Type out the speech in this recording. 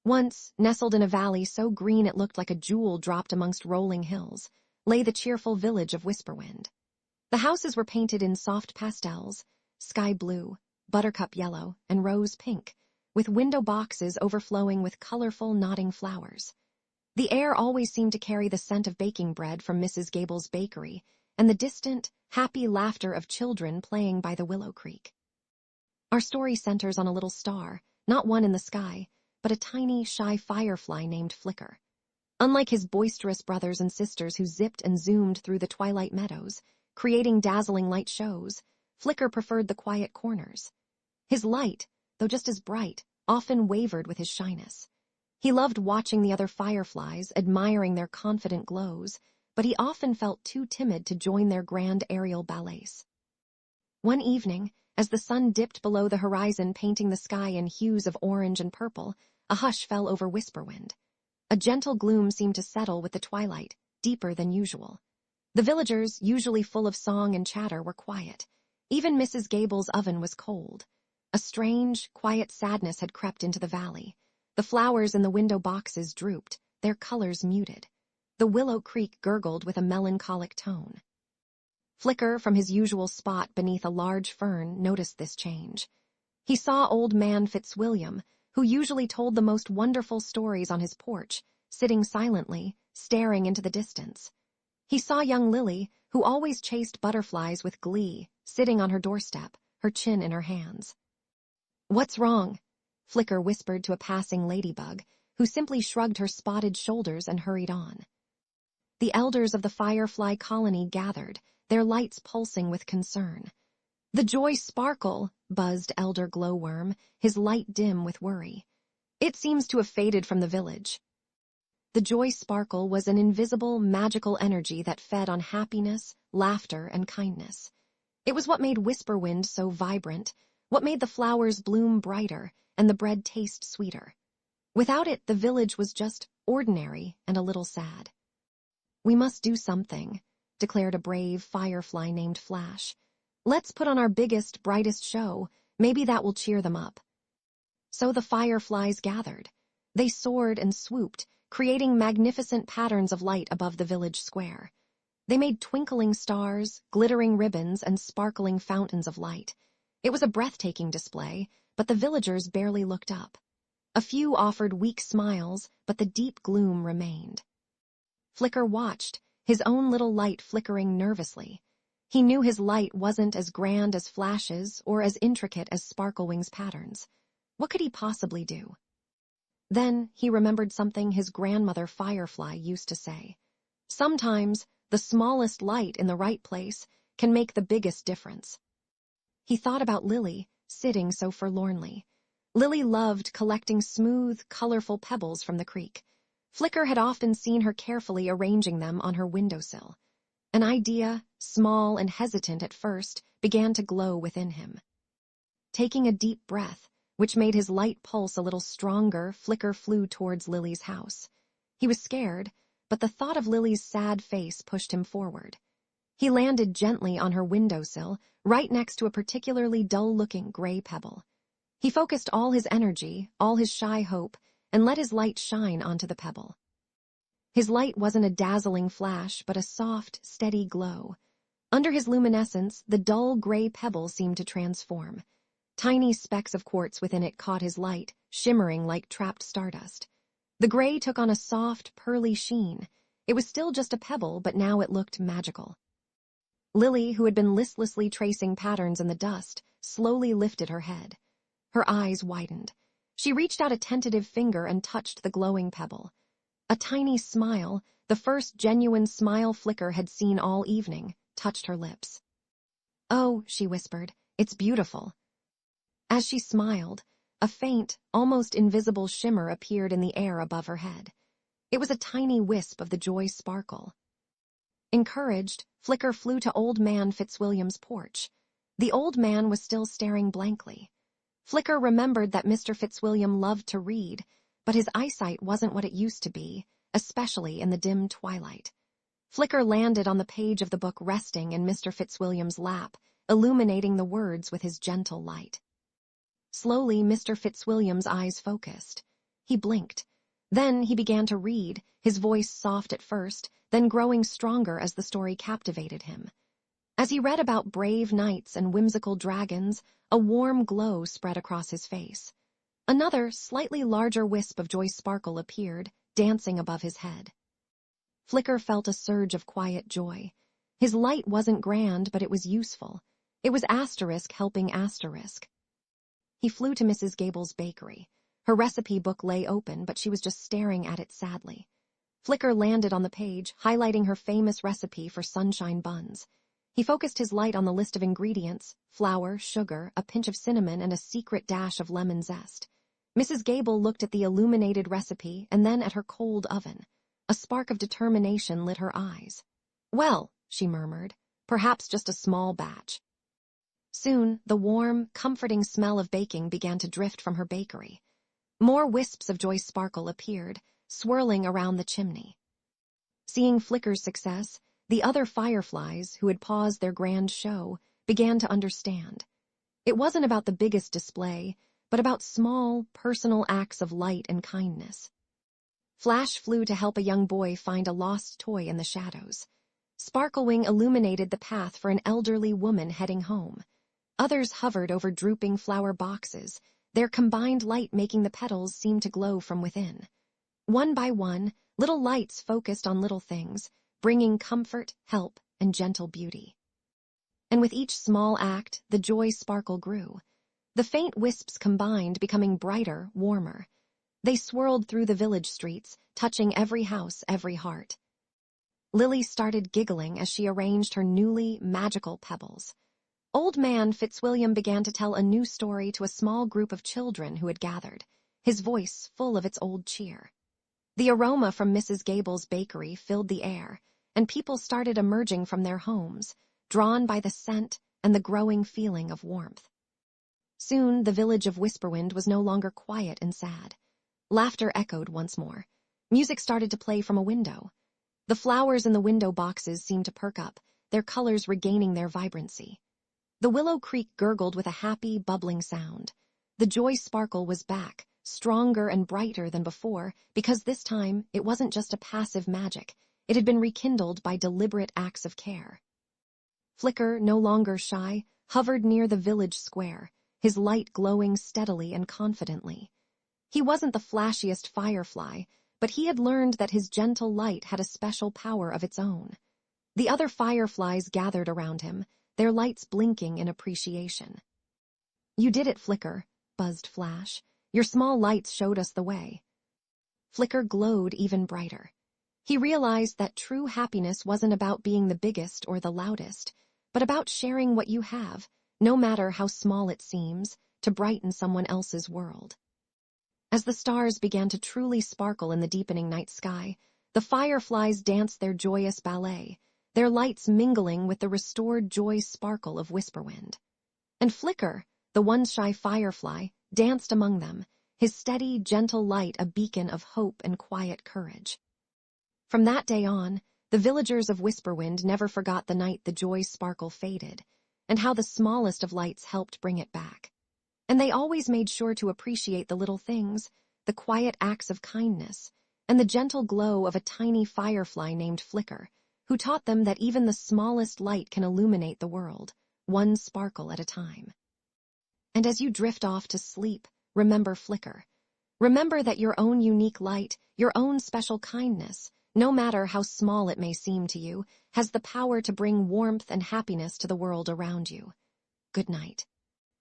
Once, nestled in a valley so green it looked like a jewel dropped amongst rolling hills, lay the cheerful village of Whisperwind. The houses were painted in soft pastels, sky blue, buttercup yellow, and rose pink, with window boxes overflowing with colorful, nodding flowers. The air always seemed to carry the scent of baking bread from Mrs. Gable's bakery and the distant, happy laughter of children playing by the Willow Creek. Our story centers on a little star, not one in the sky, but a tiny, shy firefly named Flicker. Unlike his boisterous brothers and sisters who zipped and zoomed through the twilight meadows, creating dazzling light shows, Flicker preferred the quiet corners. His light, though just as bright, often wavered with his shyness. He loved watching the other fireflies, admiring their confident glows, but he often felt too timid to join their grand aerial ballets. One evening, as the sun dipped below the horizon painting the sky in hues of orange and purple, a hush fell over Whisperwind. A gentle gloom seemed to settle with the twilight, deeper than usual. The villagers, usually full of song and chatter, were quiet. Even Mrs. Gable's oven was cold. A strange, quiet sadness had crept into the valley. The flowers in the window boxes drooped, their colors muted. The Willow Creek gurgled with a melancholic tone. Flicker, from his usual spot beneath a large fern, noticed this change. He saw old man Fitzwilliam, who usually told the most wonderful stories on his porch, sitting silently, staring into the distance. He saw young Lily, who always chased butterflies with glee, sitting on her doorstep, her chin in her hands. "What's wrong?" Flicker whispered to a passing ladybug, who simply shrugged her spotted shoulders and hurried on. The elders of the Firefly colony gathered, their lights pulsing with concern. "The joy sparkle," buzzed Elder Glowworm, his light dim with worry. "It seems to have faded from the village." The joy sparkle was an invisible, magical energy that fed on happiness, laughter, and kindness. It was what made Whisperwind so vibrant, what made the flowers bloom brighter and the bread taste sweeter. Without it, the village was just ordinary and a little sad. "We must do something," declared a brave firefly named Flash. "Let's put on our biggest, brightest show. Maybe that will cheer them up." So the fireflies gathered. They soared and swooped, creating magnificent patterns of light above the village square. They made twinkling stars, glittering ribbons, and sparkling fountains of light. It was a breathtaking display, but the villagers barely looked up. A few offered weak smiles, but the deep gloom remained. Flicker watched, his own little light flickering nervously. He knew his light wasn't as grand as Flash's or as intricate as Sparklewing's patterns. What could he possibly do? Then he remembered something his grandmother Firefly used to say. Sometimes the smallest light in the right place can make the biggest difference. He thought about Lily, sitting so forlornly. Lily loved collecting smooth, colorful pebbles from the creek. Flicker had often seen her carefully arranging them on her windowsill. An idea, small and hesitant at first, began to glow within him. Taking a deep breath, which made his light pulse a little stronger, Flicker flew towards Lily's house. He was scared, but the thought of Lily's sad face pushed him forward. He landed gently on her windowsill, right next to a particularly dull-looking gray pebble. He focused all his energy, all his shy hope, and let his light shine onto the pebble. His light wasn't a dazzling flash, but a soft, steady glow. Under his luminescence, the dull gray pebble seemed to transform. Tiny specks of quartz within it caught his light, shimmering like trapped stardust. The gray took on a soft, pearly sheen. It was still just a pebble, but now it looked magical. Lily, who had been listlessly tracing patterns in the dust, slowly lifted her head. Her eyes widened. She reached out a tentative finger and touched the glowing pebble. A tiny smile, the first genuine smile Flicker had seen all evening, touched her lips. "Oh," she whispered, "it's beautiful." As she smiled, a faint, almost invisible shimmer appeared in the air above her head. It was a tiny wisp of the joy sparkle. Encouraged, Flicker flew to old man Fitzwilliam's porch. The old man was still staring blankly. Flicker remembered that Mr. Fitzwilliam loved to read, but his eyesight wasn't what it used to be, especially in the dim twilight. Flicker landed on the page of the book resting in Mr. Fitzwilliam's lap, illuminating the words with his gentle light. Slowly, Mr. Fitzwilliam's eyes focused. He blinked. Then he began to read, his voice soft at first, then growing stronger as the story captivated him. As he read about brave knights and whimsical dragons, a warm glow spread across his face. Another, slightly larger wisp of joy sparkle appeared, dancing above his head. Flicker felt a surge of quiet joy. His light wasn't grand, but it was useful. It was asterisk helping asterisk. He flew to Mrs. Gable's bakery. Her recipe book lay open, but she was just staring at it sadly. Flicker landed on the page, highlighting her famous recipe for sunshine buns. He focused his light on the list of ingredients: flour, sugar, a pinch of cinnamon, and a secret dash of lemon zest. Mrs. Gable looked at the illuminated recipe and then at her cold oven. A spark of determination lit her eyes. "Well," she murmured, "perhaps just a small batch." Soon, the warm, comforting smell of baking began to drift from her bakery. More wisps of joy sparkle appeared, swirling around the chimney. Seeing Flicker's success, the other fireflies, who had paused their grand show, began to understand. It wasn't about the biggest display, but about small, personal acts of light and kindness. Flash flew to help a young boy find a lost toy in the shadows. Sparklewing illuminated the path for an elderly woman heading home. Others hovered over drooping flower boxes, their combined light making the petals seem to glow from within. One by one, little lights focused on little things, bringing comfort, help, and gentle beauty. And with each small act, the joy sparkle grew. The faint wisps combined, becoming brighter, warmer. They swirled through the village streets, touching every house, every heart. Lily started giggling as she arranged her newly magical pebbles. Old Man Fitzwilliam began to tell a new story to a small group of children who had gathered, his voice full of its old cheer. The aroma from Mrs. Gable's bakery filled the air, and people started emerging from their homes, drawn by the scent and the growing feeling of warmth. Soon the village of Whisperwind was no longer quiet and sad. Laughter echoed once more. Music started to play from a window. The flowers in the window boxes seemed to perk up, their colors regaining their vibrancy. The Willow Creek gurgled with a happy, bubbling sound. The joy sparkle was back, stronger and brighter than before, because this time it wasn't just a passive magic. It had been rekindled by deliberate acts of care. Flicker, no longer shy, hovered near the village square, his light glowing steadily and confidently. He wasn't the flashiest firefly, but he had learned that his gentle light had a special power of its own. The other fireflies gathered around him, their lights blinking in appreciation. "You did it, Flicker," buzzed Flash. "Your small lights showed us the way." Flicker glowed even brighter. He realized that true happiness wasn't about being the biggest or the loudest, but about sharing what you have, no matter how small it seems, to brighten someone else's world. As the stars began to truly sparkle in the deepening night sky, the fireflies danced their joyous ballet, their lights mingling with the restored joy sparkle of Whisperwind. And Flicker, the once shy firefly, danced among them, his steady, gentle light a beacon of hope and quiet courage. From that day on, the villagers of Whisperwind never forgot the night the joy sparkle faded, and how the smallest of lights helped bring it back. And they always made sure to appreciate the little things, the quiet acts of kindness, and the gentle glow of a tiny firefly named Flicker, who taught them that even the smallest light can illuminate the world, one sparkle at a time. And as you drift off to sleep, remember Flicker. Remember that your own unique light, your own special kindness, no matter how small it may seem to you, has the power to bring warmth and happiness to the world around you. Good night.